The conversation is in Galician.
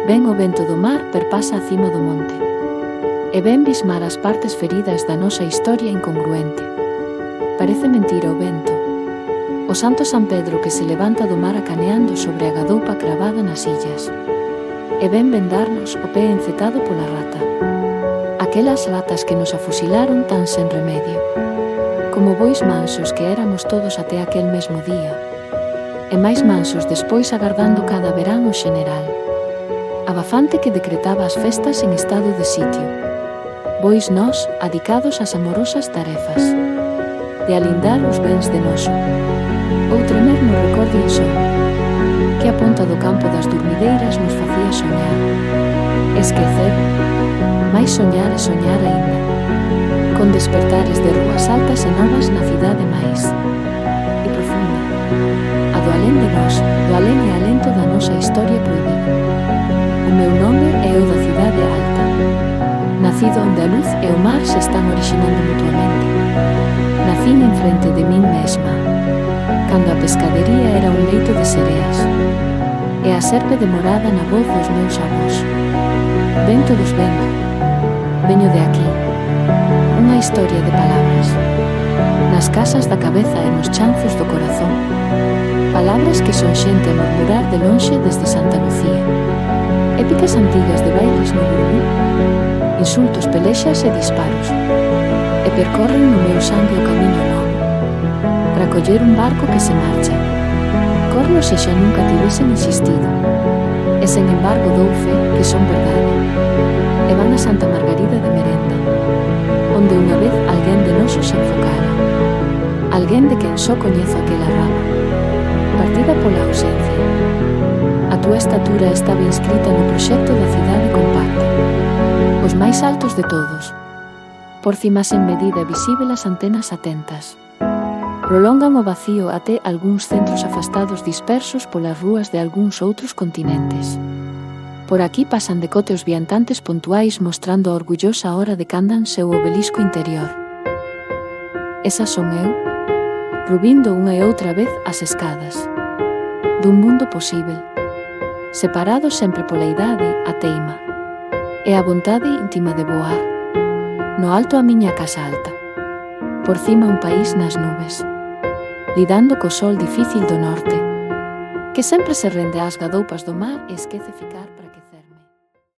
Ven o vento do mar perpasa acima do monte. E ven bismar as partes feridas da nosa historia incongruente. Parece mentira o vento. O santo San Pedro que se levanta do mar acaneando sobre a gadoupa cravada nas illas. E ven vendarnos o pé encetado pola rata. Aquelas ratas que nos afusilaron tan sen remedio. Como bois mansos que éramos todos até aquel mesmo día. E máis mansos despois agardando cada verán o xeneral. Abafante que decretaba as festas en estado de sitio. Bois nós, adicados ás amorosas tarefas de alindar os bens de noso. Ou tremer no recordo insomnio, que a ponta do campo das dormideiras nos facía soñar. Esquecer, máis soñar e soñar aínda, con despertares de rúas altas e novas na cidade máis e profunda, a do alén de nós, do alén e alento da nosa historia proibida. O meu nome é o da cidade alta, nacido onde a luz e o mar se están originando mutuamente. Nacín en frente de min mesma, cando a pescadería era un leito de sereas, e a serpe demorada na voz dos meus avós. Ven todos vendo, veño de aquí, unha historia de palabras, nas casas da cabeza e nos chanzos do corazón, palabras que son xente a murmurar de lonxe desde Santa Lucía, épicas antigas de bailes no Burbú, insultos, pelexas e disparos, e percorren no meu sangue o camiño novo, para coller un barco que se marcha. Corno se xa nunca tivesen insistido, e sen embargo dou fe que son verdade, e van a Santa Margarida de Merenda, onde unha vez alguén de noso se enfocara, alguén de quen só coñezo aquela rama, partida pola ausencia. A túa estatura estaba inscrita no proxecto da cidade compacta, os máis altos de todos, por cima sen medida visível as antenas atentas. Prolongan o vacío até algúns centros afastados dispersos polas rúas de algúns outros continentes. Por aquí pasan decote os viantantes puntuais mostrando a orgullosa hora de candan seu obelisco interior. Esa son eu, rubindo unha e outra vez as escadas dun mundo posível, separados sempre pola idade, a teima e a vontade íntima de voar. No alto a miña casa alta, por cima un país nas nubes, lidando co sol difícil do norte, que sempre se rende ás gadoupas do mar e esquece ficar